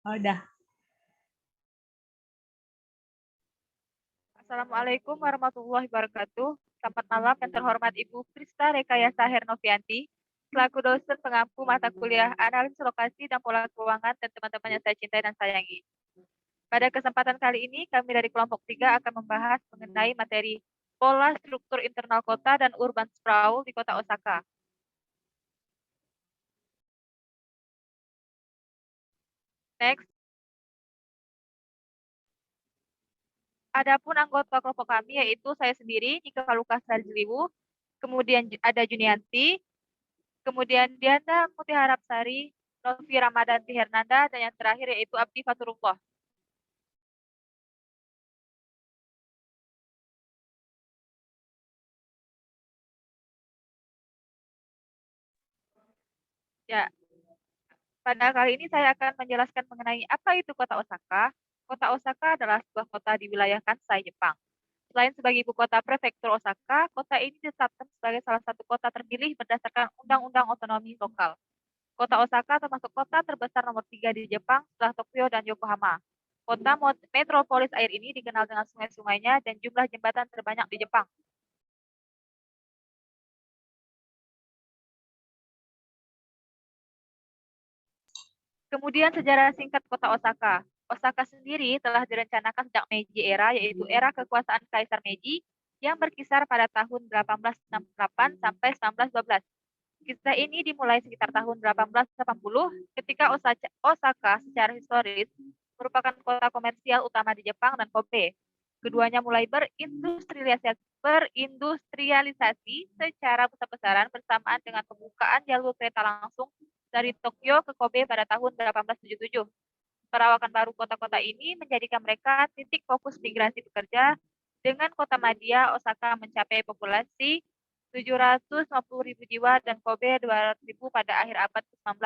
Oh, udah. Assalamualaikum warahmatullahi wabarakatuh. Selamat malam yang terhormat Ibu Krista Rekayasa Hernovianti, selaku dosen pengampu mata kuliah Analisis Lokasi dan Pola Keuangan dan teman-teman yang saya cintai dan sayangi. Pada kesempatan kali ini, kami dari kelompok 3 akan membahas mengenai materi pola struktur internal kota dan urban sprawl di kota Osaka. Next. Adapun anggota kelompok kami yaitu saya sendiri, Nika Lukas Rajliwu, kemudian ada Junianti, kemudian Diana Mutiharapsari, Novi Ramadanti Hernanda, dan yang terakhir yaitu Abdi Faturullah. Ya, pada kali ini saya akan menjelaskan mengenai apa itu kota Osaka. Kota Osaka adalah sebuah kota di wilayah Kansai, Jepang. Selain sebagai ibu kota prefektur Osaka, kota ini ditetapkan sebagai salah satu kota terpilih berdasarkan Undang-Undang Otonomi Lokal. Kota Osaka termasuk kota terbesar nomor 3 di Jepang setelah Tokyo dan Yokohama. Kota metropolis air ini dikenal dengan sungai-sungainya dan jumlah jembatan terbanyak di Jepang. Kemudian sejarah singkat kota Osaka. Osaka sendiri telah direncanakan sejak Meiji era, yaitu era kekuasaan Kaisar Meiji yang berkisar pada tahun 1868 sampai 1912. Kisah ini dimulai sekitar tahun 1880 ketika Osaka secara historis merupakan kota komersial utama di Jepang dan Kobe. Keduanya mulai berindustrialisasi secara besar-besaran bersamaan dengan pembukaan jalur kereta langsung dari Tokyo ke Kobe pada tahun 1877. Perawakan baru kota-kota ini menjadikan mereka titik fokus migrasi pekerja dengan kota madya Osaka mencapai populasi 750.000 jiwa dan Kobe 200.000 pada akhir abad ke-19.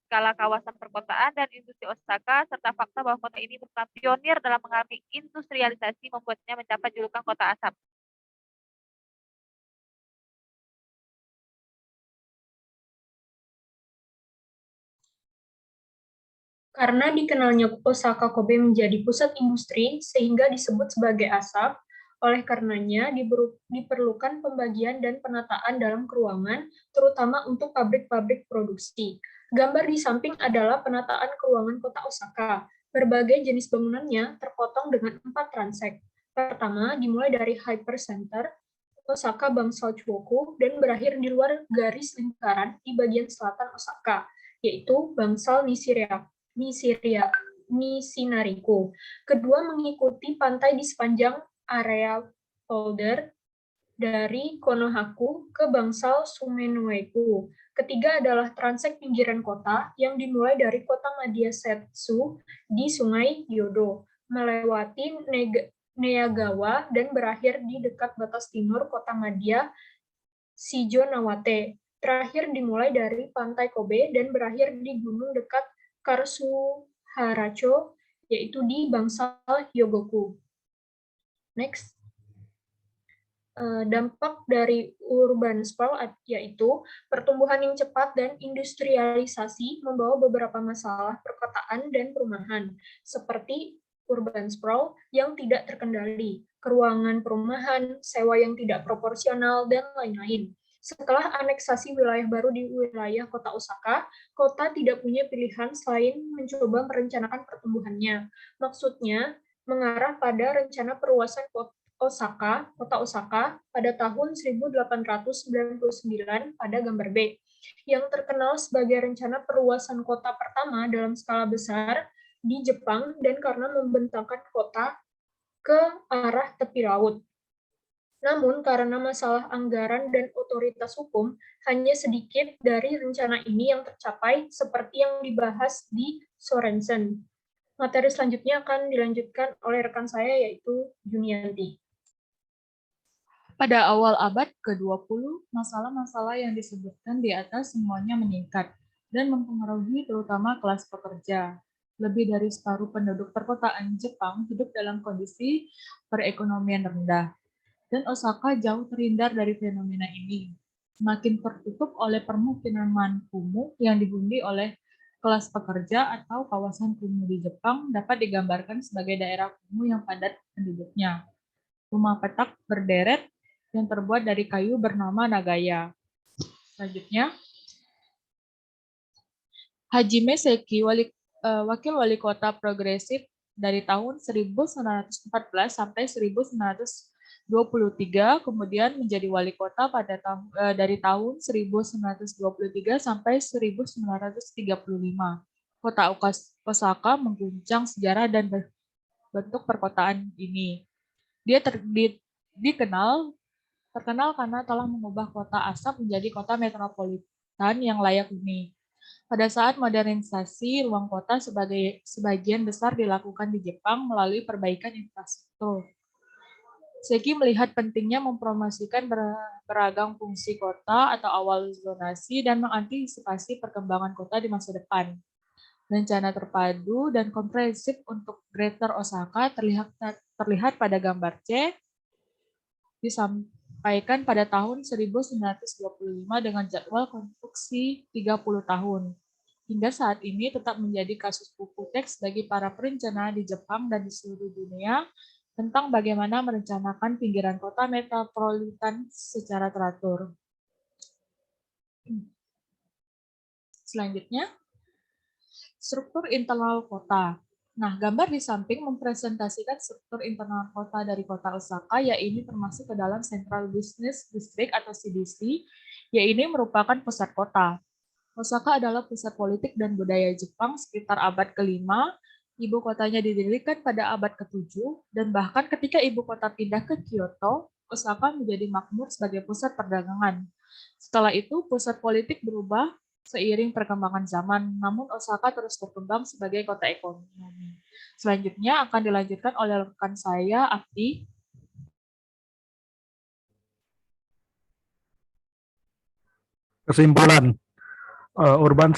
Skala kawasan perkotaan dan industri Osaka serta fakta bahwa kota ini merupakan pionir dalam mengalami industrialisasi membuatnya mendapat julukan kota asap. Karena dikenalnya Osaka Kobe menjadi pusat industri sehingga disebut sebagai asap, oleh karenanya diperlukan pembagian dan penataan dalam keruangan, terutama untuk pabrik-pabrik produksi. Gambar di samping adalah penataan keruangan kota Osaka. Berbagai jenis bangunannya terpotong dengan 4 transek. Pertama, dimulai dari Hypercenter, Osaka Bangsal Chuoku, dan berakhir di luar garis lingkaran di bagian selatan Osaka, yaitu Bangsal Nishinariku. Kedua mengikuti pantai di sepanjang area polder dari Konohaku ke Bangsal Sumenoeku. Ketiga adalah transek pinggiran kota yang dimulai dari kota Madya Setsu di Sungai Yodo, melewati Neagawa dan berakhir di dekat batas timur kota Madya Shijonawate. Terakhir dimulai dari pantai Kobe dan berakhir di gunung dekat Karsuharacho, yaitu di Bangsal Hyogoku. Next. Dampak dari urban sprawl yaitu pertumbuhan yang cepat dan industrialisasi membawa beberapa masalah perkotaan dan perumahan, seperti urban sprawl yang tidak terkendali, keruangan perumahan, sewa yang tidak proporsional, dan lain-lain. Setelah aneksasi wilayah baru di wilayah kota Osaka, kota tidak punya pilihan selain mencoba merencanakan pertumbuhannya. Maksudnya, mengarah pada rencana perluasan kota Osaka pada tahun 1899 pada gambar B, yang terkenal sebagai rencana perluasan kota pertama dalam skala besar di Jepang dan karena membentangkan kota ke arah tepi laut. Namun, karena masalah anggaran dan otoritas hukum, hanya sedikit dari rencana ini yang tercapai seperti yang dibahas di Sorensen. Materi selanjutnya akan dilanjutkan oleh rekan saya, yaitu Junianti. Pada awal abad ke-20, masalah-masalah yang disebutkan di atas semuanya meningkat dan mempengaruhi terutama kelas pekerja. Lebih dari separuh penduduk perkotaan Jepang hidup dalam kondisi perekonomian rendah, dan Osaka jauh terhindar dari fenomena ini. Semakin tertutup oleh permukiman kumuh yang dihuni oleh Kelas pekerja atau kawasan kumuh di Jepang dapat digambarkan sebagai daerah kumuh yang padat penduduknya. Rumah petak berderet yang terbuat dari kayu bernama Nagaya. Selanjutnya, Hajime Seki, wakil wali kota progresif dari tahun 1914 sampai 1923, kemudian menjadi wali kota dari tahun 1923 sampai 1935. Kota Osaka mengguncang sejarah dan bentuk perkotaan ini. Dia terkenal karena telah mengubah kota asap menjadi kota metropolitan yang layak huni. Pada saat modernisasi, ruang kota sebagian besar dilakukan di Jepang melalui perbaikan infrastruktur. Seki melihat pentingnya mempromosikan beragam fungsi kota atau awal zonasi dan mengantisipasi perkembangan kota di masa depan. Rencana terpadu dan komprehensif untuk Greater Osaka terlihat pada gambar C, disampaikan pada tahun 1925 dengan jadwal konstruksi 30 tahun. Hingga saat ini tetap menjadi kasus buku teks bagi para perencana di Jepang dan di seluruh dunia tentang bagaimana merencanakan pinggiran kota metropolitan secara teratur. Selanjutnya, struktur internal kota. Nah, gambar di samping mempresentasikan struktur internal kota dari kota Osaka, yaitu termasuk ke dalam Central Business District atau CBC, yaitu merupakan pusat kota. Osaka adalah pusat politik dan budaya Jepang sekitar abad ke-5. Ibu kotanya didirikan pada abad ke-7, dan bahkan ketika ibu kota pindah ke Kyoto, Osaka menjadi makmur sebagai pusat perdagangan. Setelah itu, pusat politik berubah seiring perkembangan zaman, namun Osaka terus berkembang sebagai kota ekonomi. Selanjutnya akan dilanjutkan oleh rekan saya, Afti. Kesimpulan, urban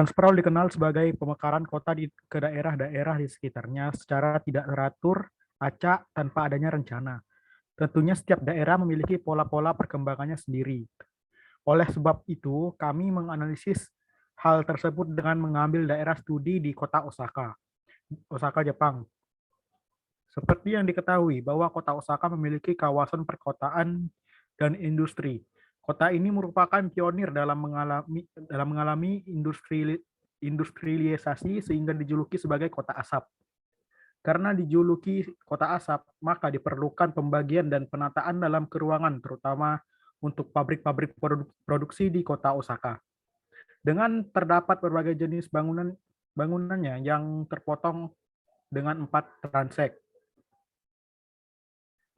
sprawl dikenal sebagai pemekaran kota ke daerah-daerah di sekitarnya secara tidak teratur, acak, tanpa adanya rencana. Tentunya setiap daerah memiliki pola-pola perkembangannya sendiri. Oleh sebab itu, kami menganalisis hal tersebut dengan mengambil daerah studi di kota Osaka, Jepang. Seperti yang diketahui bahwa kota Osaka memiliki kawasan perkotaan dan industri. Kota ini merupakan pionir dalam mengalami industrialisasi sehingga dijuluki sebagai kota asap. Karena dijuluki kota asap, maka diperlukan pembagian dan penataan dalam keruangan, terutama untuk pabrik-pabrik produksi di kota Osaka. Dengan terdapat berbagai jenis bangunannya yang terpotong dengan 4 transek.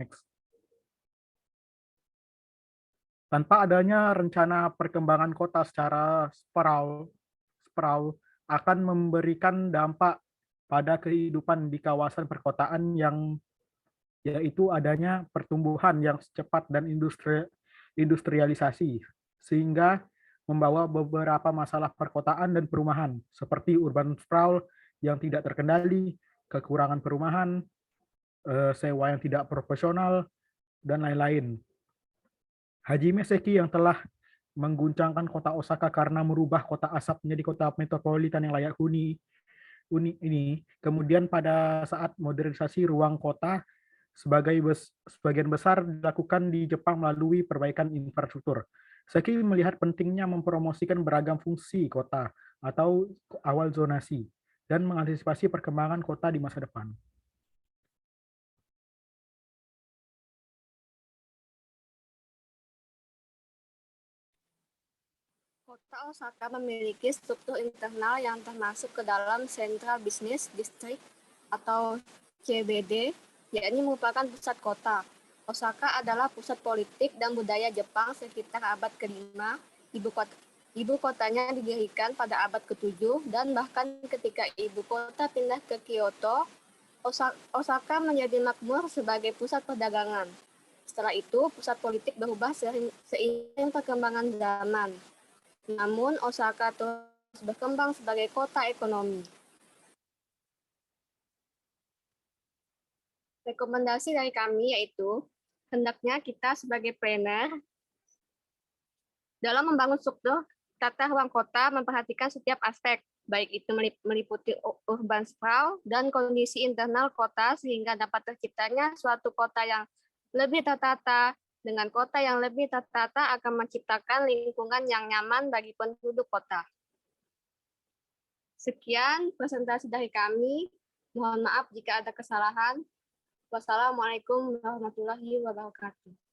Next. Tanpa adanya rencana perkembangan kota secara sprawl akan memberikan dampak pada kehidupan di kawasan perkotaan yang yaitu adanya pertumbuhan yang cepat dan industrialisasi, sehingga membawa beberapa masalah perkotaan dan perumahan, seperti urban sprawl yang tidak terkendali, kekurangan perumahan, sewa yang tidak proporsional, dan lain-lain. Hajime Seki yang telah mengguncangkan kota Osaka karena merubah kota asap menjadi kota metropolitan yang layak huni ini. Kemudian pada saat modernisasi ruang kota, sebagian besar dilakukan di Jepang melalui perbaikan infrastruktur. Seki melihat pentingnya mempromosikan beragam fungsi kota atau awal zonasi dan mengantisipasi perkembangan kota di masa depan. Kota Osaka memiliki struktur internal yang termasuk ke dalam Central Business District atau CBD, yakni merupakan pusat kota. Osaka adalah pusat politik dan budaya Jepang sekitar abad ke-5. Ibu kotanya didirikan pada abad ke-7 dan bahkan ketika ibu kota pindah ke Kyoto, Osaka menjadi makmur sebagai pusat perdagangan. Setelah itu, pusat politik berubah seiring perkembangan zaman. Namun, Osaka terus berkembang sebagai kota ekonomi. Rekomendasi dari kami yaitu, hendaknya kita sebagai planner, dalam membangun struktur tata ruang kota memperhatikan setiap aspek, baik itu meliputi urban sprawl dan kondisi internal kota sehingga dapat terciptanya suatu kota yang lebih tertata. Dengan kota yang lebih tertata akan menciptakan lingkungan yang nyaman bagi penduduk kota. Sekian presentasi dari kami. Mohon maaf jika ada kesalahan. Wassalamualaikum warahmatullahi wabarakatuh.